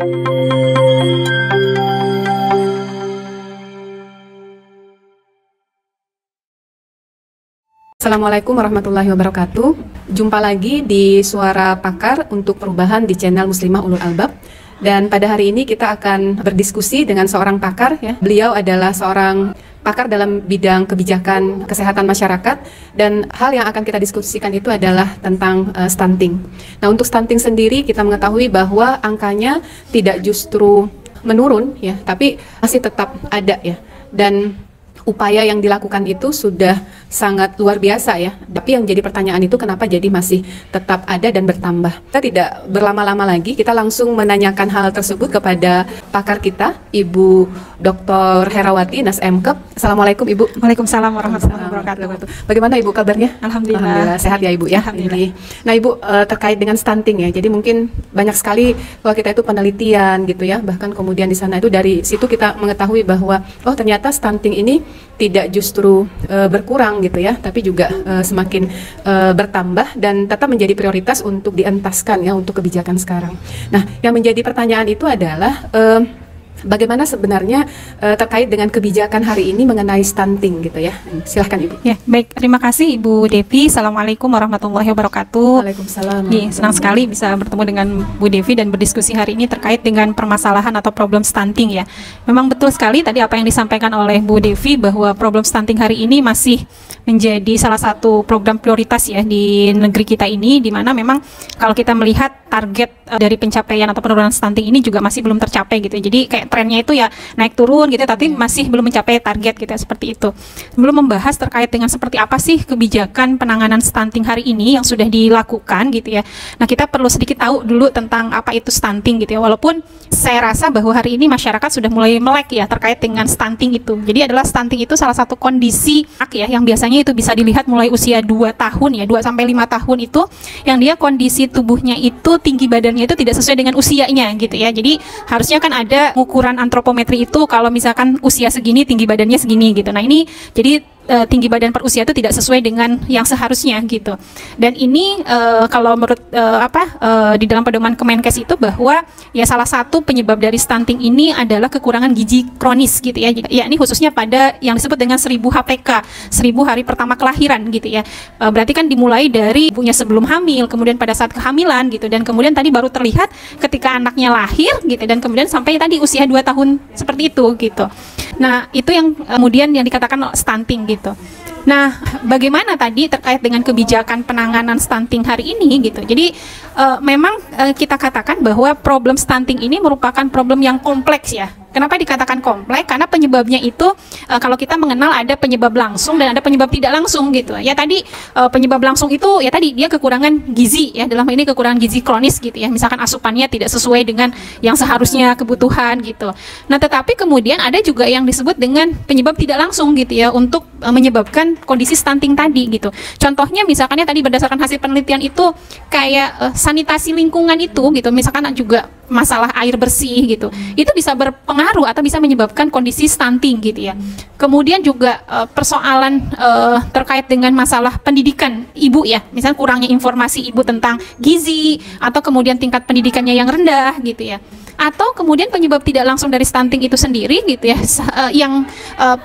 Assalamualaikum warahmatullahi wabarakatuh. Jumpa lagi di Suara Pakar untuk Perubahan di channel Muslimah Ulul Albab. Dan pada hari ini kita akan berdiskusi dengan seorang pakar. Ya. Beliau adalah seorang pakar dalam bidang kebijakan kesehatan masyarakat. Dan hal yang akan kita diskusikan itu adalah tentang stunting. Nah, untuk stunting sendiri kita mengetahui bahwa angkanya tidak justru menurun, ya, tapi masih tetap ada, ya. Dan upaya yang dilakukan itu sudah sangat luar biasa, ya. Tapi yang jadi pertanyaan itu kenapa jadi masih tetap ada dan bertambah. Kita tidak berlama-lama lagi, kita langsung menanyakan hal tersebut kepada pakar kita, Ibu Dr. Herawati Nas Mkep. Assalamualaikum Ibu. Waalaikumsalam warahmatullahi wabarakatuh. Bagaimana Ibu kabarnya? Alhamdulillah. Sehat ya Ibu, ya. Alhamdulillah. Nah Ibu, terkait dengan stunting, ya. Jadi mungkin banyak sekali kalau kita itu penelitian gitu, ya. Bahkan kemudian di sana itu dari situ kita mengetahui bahwa oh ternyata stunting ini tidak justru berkurang gitu, ya, tapi juga semakin bertambah dan tetap menjadi prioritas untuk dientaskan, ya, untuk kebijakan sekarang. Nah, yang menjadi pertanyaan itu adalah bagaimana sebenarnya terkait dengan kebijakan hari ini mengenai stunting gitu, ya. Silahkan Ibu. Ya, baik, terima kasih Ibu Devi. Assalamualaikum warahmatullahi wabarakatuh. Waalaikumsalam. Senang sekali bisa bertemu dengan Bu Devi dan berdiskusi hari ini terkait dengan permasalahan atau problem stunting, ya. Memang betul sekali tadi apa yang disampaikan oleh Bu Devi bahwa problem stunting hari ini masih menjadi salah satu program prioritas, ya, di negeri kita ini, di mana memang kalau kita melihat target dari pencapaian atau penurunan stunting ini juga masih belum tercapai gitu. Jadi kayak trennya itu ya naik turun gitu, tapi masih belum mencapai target gitu, seperti itu. Sebelum membahas terkait dengan seperti apa sih kebijakan penanganan stunting hari ini yang sudah dilakukan gitu, ya. Nah, kita perlu sedikit tahu dulu tentang apa itu stunting gitu, ya. Walaupun saya rasa bahwa hari ini masyarakat sudah mulai melek, ya, terkait dengan stunting itu. Jadi adalah stunting itu salah satu kondisi, ya, yang biasanya itu bisa dilihat mulai usia 2 tahun, ya, 2 sampai 5 tahun itu yang dia kondisi tubuhnya itu tinggi badannya itu tidak sesuai dengan usianya gitu, ya. Jadi harusnya kan ada ukuran antropometri itu kalau misalkan usia segini tinggi badannya segini gitu. Nah, ini jadi tinggi badan per usia itu tidak sesuai dengan yang seharusnya gitu. Dan ini kalau menurut di dalam pedoman Kemenkes itu bahwa ya salah satu penyebab dari stunting ini adalah kekurangan gizi kronis gitu, ya. Ya, ini khususnya pada yang disebut dengan 1000 HPK, 1000 hari pertama kelahiran gitu, ya. Berarti kan dimulai dari ibunya sebelum hamil, kemudian pada saat kehamilan gitu, dan kemudian tadi baru terlihat ketika anaknya lahir gitu, dan kemudian sampai tadi usia 2 tahun seperti itu gitu. Nah, itu yang kemudian yang dikatakan stunting gitu. Nah, bagaimana tadi terkait dengan kebijakan penanganan stunting hari ini gitu. Jadi memang kita katakan bahwa problem stunting ini merupakan problem yang kompleks, ya. Kenapa dikatakan kompleks? Karena penyebabnya itu kalau kita mengenal ada penyebab langsung dan ada penyebab tidak langsung gitu. Ya tadi penyebab langsung itu ya tadi dia kekurangan gizi, ya, dalam ini kekurangan gizi kronis gitu, ya. Misalkan asupannya tidak sesuai dengan yang seharusnya kebutuhan gitu. Nah, tetapi kemudian ada juga yang disebut dengan penyebab tidak langsung gitu, ya, untuk menyebabkan kondisi stunting tadi gitu. Contohnya misalkannya tadi berdasarkan hasil penelitian itu kayak sanitasi lingkungan itu gitu, misalkan juga masalah air bersih gitu, itu bisa berpengaruh atau bisa menyebabkan kondisi stunting gitu, ya. Kemudian juga persoalan terkait dengan masalah pendidikan ibu, ya, misalnya kurangnya informasi ibu tentang gizi atau kemudian tingkat pendidikannya yang rendah gitu, ya. Atau kemudian penyebab tidak langsung dari stunting itu sendiri gitu, ya, yang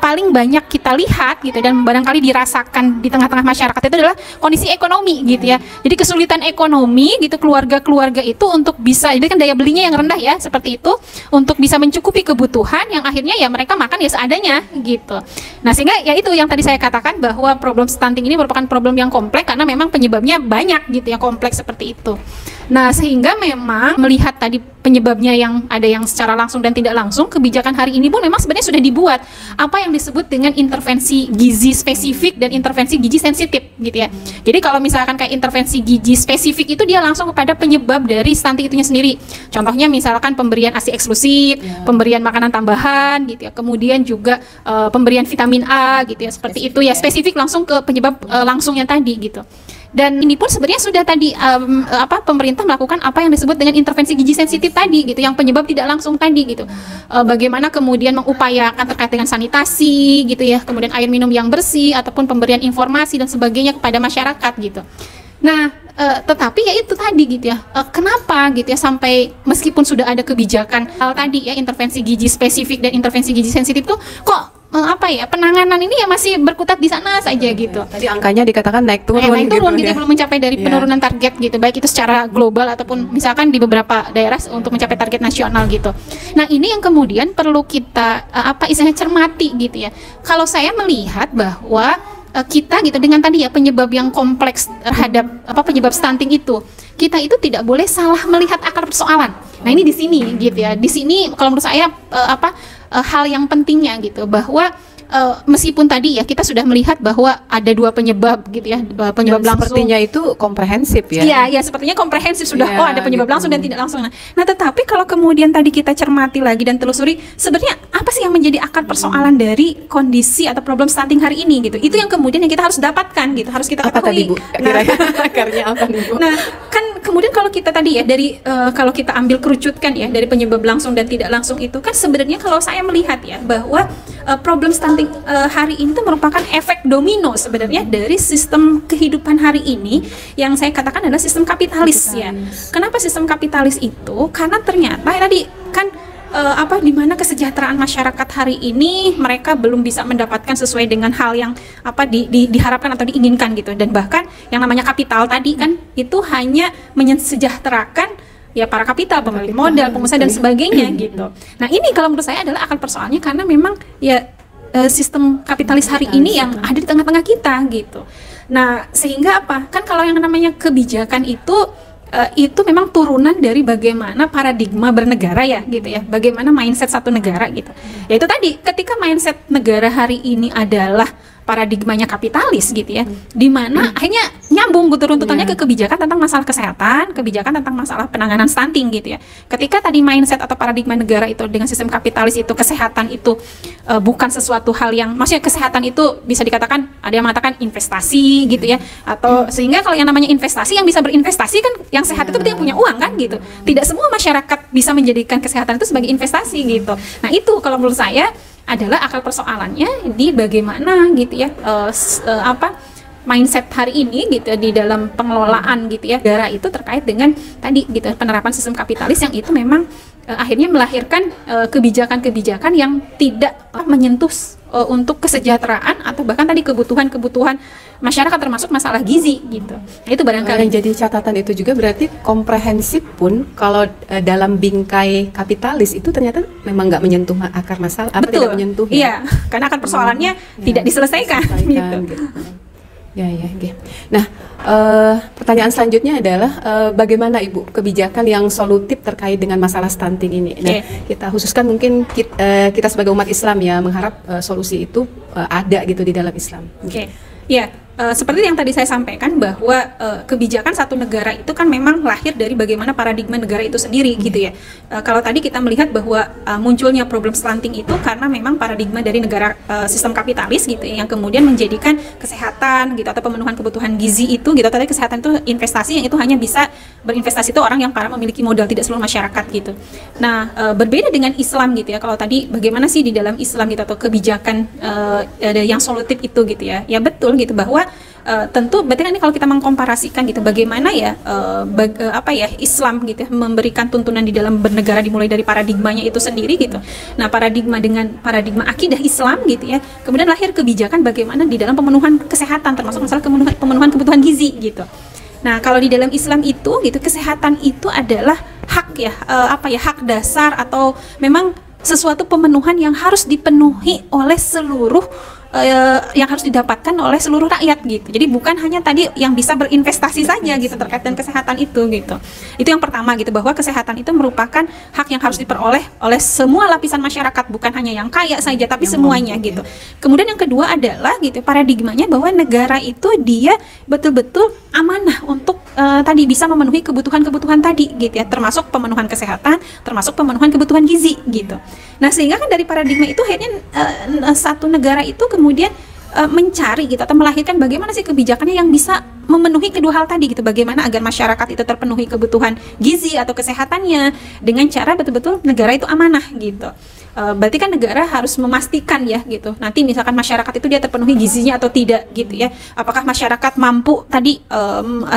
paling banyak kita lihat gitu dan barangkali dirasakan di tengah-tengah masyarakat itu adalah kondisi ekonomi gitu, ya. Jadi kesulitan ekonomi gitu keluarga-keluarga itu untuk bisa, jadi kan daya belinya yang rendah, ya, seperti itu, untuk bisa mencukupi kebutuhan yang akhirnya ya mereka makan ya seadanya gitu. Nah, sehingga ya itu yang tadi saya katakan bahwa problem stunting ini merupakan problem yang kompleks karena memang penyebabnya banyak gitu, ya, kompleks seperti itu. Nah, sehingga memang melihat tadi penyebabnya yang ada yang secara langsung dan tidak langsung, kebijakan hari ini pun memang sebenarnya sudah dibuat apa yang disebut dengan intervensi gizi spesifik dan intervensi gizi sensitif gitu, ya. Jadi kalau misalkan kayak intervensi gizi spesifik itu dia langsung kepada penyebab dari stunting itunya sendiri. Contohnya misalkan pemberian ASI eksklusif, pemberian makanan tambahan gitu, ya. Kemudian juga pemberian vitamin A gitu, ya, seperti itu, ya, spesifik langsung ke penyebab langsungnya tadi gitu. Dan ini pun sebenarnya sudah tadi pemerintah melakukan apa yang disebut dengan intervensi gizi sensitif tadi gitu, yang penyebab tidak langsung tadi gitu. Bagaimana kemudian mengupayakan terkait dengan sanitasi gitu, ya, kemudian air minum yang bersih ataupun pemberian informasi dan sebagainya kepada masyarakat gitu. Nah, tetapi ya itu tadi gitu ya, kenapa gitu ya sampai meskipun sudah ada kebijakan tadi ya intervensi gizi spesifik dan intervensi gizi sensitif tuh kok penanganan ini ya masih berkutat di sana saja gitu. Tadi angkanya dikatakan naik turun, naik turun gitu, ya. Belum mencapai dari penurunan target gitu, baik itu secara global ataupun misalkan di beberapa daerah untuk mencapai target nasional gitu. Nah ini yang kemudian perlu kita istilahnya cermati gitu ya. Kalau saya melihat bahwa kita gitu dengan tadi ya penyebab yang kompleks terhadap penyebab stunting itu, kita itu tidak boleh salah melihat akar persoalan. Nah ini di sini gitu ya, di sini kalau menurut saya hal yang pentingnya gitu, bahwa meskipun tadi ya kita sudah melihat bahwa ada dua penyebab gitu ya, penyebab langsung. Sepertinya itu komprehensif ya. Iya, sepertinya komprehensif sudah. Ada penyebab langsung dan tidak langsung. Nah, tetapi kalau kemudian tadi kita cermati lagi dan telusuri, sebenarnya apa sih yang menjadi akar persoalan dari kondisi atau problem stunting hari ini gitu? Itu yang kemudian yang kita harus dapatkan gitu, harus kita ketahui. Apa tadi Bu? Akarnya apa nih Bu? Nah, kan kemudian kalau kita tadi ya dari kalau kita ambil kerucutkan ya dari penyebab langsung dan tidak langsung itu kan sebenarnya kalau saya melihat ya bahwa problem stunting hari ini itu merupakan efek domino sebenarnya dari sistem kehidupan hari ini yang saya katakan adalah sistem kapitalis. Ya. Kenapa sistem kapitalis itu? Karena ternyata tadi kan di mana kesejahteraan masyarakat hari ini mereka belum bisa mendapatkan sesuai dengan hal yang diharapkan atau diinginkan gitu, dan bahkan yang namanya kapital tadi kan itu hanya mensejahterakan ya para kapital, pemilik modal, pengusaha dan sebagainya gitu. Nah ini kalau menurut saya adalah akar persoalannya, karena memang ya sistem kapitalis hari ini yang ada di tengah-tengah kita gitu. Nah sehingga kan kalau yang namanya kebijakan itu memang turunan dari bagaimana paradigma bernegara ya gitu ya, bagaimana mindset satu negara gitu. Ya itu tadi, ketika mindset negara hari ini adalah paradigmanya kapitalis gitu ya, di mana akhirnya nyambung gitu runtutannya ke kebijakan tentang masalah kesehatan, kebijakan tentang masalah penanganan stunting gitu ya. Ketika tadi mindset atau paradigma negara itu dengan sistem kapitalis itu kesehatan itu bukan sesuatu hal yang, maksudnya kesehatan itu bisa dikatakan ada yang mengatakan investasi gitu ya, atau sehingga kalau yang namanya investasi, yang bisa berinvestasi kan yang sehat itu berarti yang punya uang kan gitu. Tidak semua masyarakat bisa menjadikan kesehatan itu sebagai investasi gitu. Nah itu kalau menurut saya adalah akar persoalannya di bagaimana gitu ya mindset hari ini gitu di dalam pengelolaan gitu ya negara itu terkait dengan tadi gitu penerapan sistem kapitalis yang itu memang akhirnya melahirkan kebijakan-kebijakan yang tidak menyentuh untuk kesejahteraan atau bahkan tadi kebutuhan-kebutuhan masyarakat termasuk masalah gizi gitu. Nah, itu barangkali yang jadi catatan itu juga berarti komprehensif pun kalau dalam bingkai kapitalis itu ternyata memang nggak menyentuh akar masalah. Betul. Tidak menyentuh ya. Iya, karena akar persoalannya tidak diselesaikan gitu. Ya. Nah, pertanyaan selanjutnya adalah bagaimana Ibu kebijakan yang solutif terkait dengan masalah stunting ini? Nah, kita khususkan mungkin kita sebagai umat Islam ya mengharap solusi itu ada gitu di dalam Islam. Ya, seperti yang tadi saya sampaikan bahwa kebijakan satu negara itu kan memang lahir dari bagaimana paradigma negara itu sendiri gitu ya. Kalau tadi kita melihat bahwa munculnya problem stunting itu karena memang paradigma dari negara sistem kapitalis gitu ya, yang kemudian menjadikan kesehatan gitu atau pemenuhan kebutuhan gizi itu gitu, tadi kesehatan itu investasi yang itu hanya bisa berinvestasi itu orang yang para memiliki modal, tidak seluruh masyarakat gitu. Nah, berbeda dengan Islam gitu ya. Kalau tadi bagaimana sih di dalam Islam gitu atau kebijakan yang solutif itu gitu ya. Ya betul gitu bahwa tentu berarti kan ini kalau kita mengkomparasikan gitu bagaimana ya Islam gitu ya, memberikan tuntunan di dalam bernegara dimulai dari paradigmanya itu sendiri gitu. Nah, paradigma dengan paradigma akidah Islam gitu ya. Kemudian lahir kebijakan bagaimana di dalam pemenuhan kesehatan termasuk masalah pemenuhan kebutuhan gizi gitu. Nah, kalau di dalam Islam itu gitu kesehatan itu adalah hak ya hak dasar atau memang sesuatu pemenuhan yang harus dipenuhi oleh seluruh yang harus didapatkan oleh seluruh rakyat gitu. Jadi bukan hanya tadi yang bisa berinvestasi saja gitu terkait dengan kesehatan itu gitu. Itu yang pertama gitu, bahwa kesehatan itu merupakan hak yang harus diperoleh oleh semua lapisan masyarakat, bukan hanya yang kaya saja tapi semuanya gitu. Kemudian yang kedua adalah gitu paradigmanya bahwa negara itu dia betul-betul amanah untuk tadi bisa memenuhi kebutuhan-kebutuhan tadi gitu ya, termasuk pemenuhan kesehatan, termasuk pemenuhan kebutuhan gizi gitu. Nah, sehingga kan dari paradigma itu akhirnya satu negara itu kemudian mencari gitu atau melahirkan bagaimana sih kebijakannya yang bisa memenuhi kedua hal tadi gitu. Bagaimana agar masyarakat itu terpenuhi kebutuhan gizi atau kesehatannya dengan cara betul-betul negara itu amanah gitu. Berarti kan negara harus memastikan ya gitu. Nanti misalkan masyarakat itu dia terpenuhi gizinya atau tidak gitu ya. Apakah masyarakat mampu tadi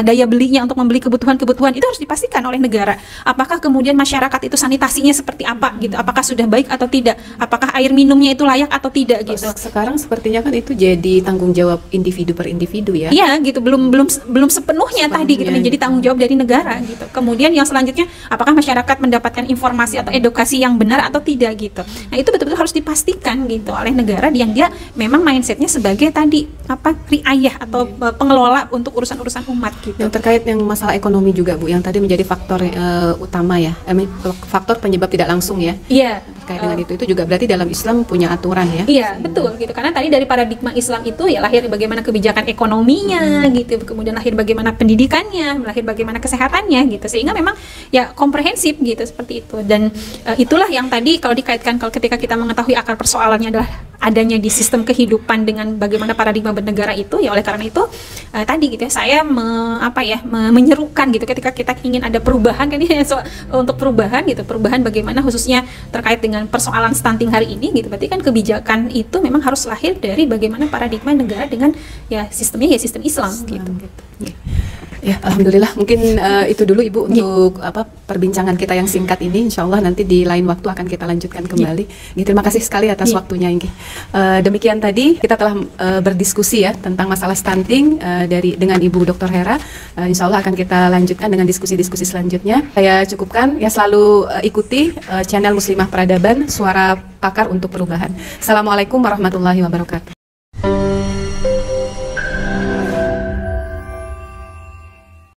daya belinya untuk membeli kebutuhan-kebutuhan itu harus dipastikan oleh negara. Apakah kemudian masyarakat itu sanitasinya seperti apa gitu. Apakah sudah baik atau tidak. Apakah air minumnya itu layak atau tidak gitu. Sekarang sepertinya kan itu jadi tanggung jawab individu per individu ya. Iya gitu, belum sepenuhnya tadi gitu menjadi tanggung jawab dari negara gitu. Kemudian yang selanjutnya apakah masyarakat mendapatkan informasi atau edukasi yang benar atau tidak gitu. Nah itu betul-betul harus dipastikan gitu oleh negara yang dia memang mindsetnya sebagai tadi riayah atau pengelola untuk urusan-urusan umat gitu. Yang terkait yang masalah ekonomi juga Bu, yang tadi menjadi faktor utama ya, faktor penyebab tidak langsung ya. Iya. Terkait dengan itu juga berarti dalam Islam punya aturan ya. Iya betul gitu, karena tadi dari paradigma Islam itu ya lahir bagaimana kebijakan ekonominya gitu, kemudian lahir bagaimana pendidikannya, lahir bagaimana kesehatannya gitu, sehingga memang ya komprehensif gitu seperti itu. Dan itulah yang tadi kalau dikaitkan kalau ketika kita mengetahui akar persoalannya adalah adanya di sistem kehidupan dengan bagaimana paradigma bernegara itu, ya oleh karena itu tadi gitu ya saya menyerukan gitu ketika kita ingin ada perubahan kan ya, untuk perubahan gitu, perubahan bagaimana khususnya terkait dengan persoalan stunting hari ini gitu, berarti kan kebijakan itu memang harus lahir dari bagaimana paradigma negara dengan ya sistemnya ya sistem Islam gitu. Ya, alhamdulillah. Mungkin itu dulu Ibu untuk perbincangan kita yang singkat ini. Insya Allah nanti di lain waktu akan kita lanjutkan kembali. Terima kasih sekali atas waktunya Ingi. Demikian tadi kita telah berdiskusi ya tentang masalah stunting dengan Ibu Dr. Hera. Insya Allah akan kita lanjutkan dengan diskusi-diskusi selanjutnya. Saya cukupkan ya, selalu ikuti channel Muslimah Peradaban, Suara Pakar untuk Perubahan. Assalamualaikum warahmatullahi wabarakatuh.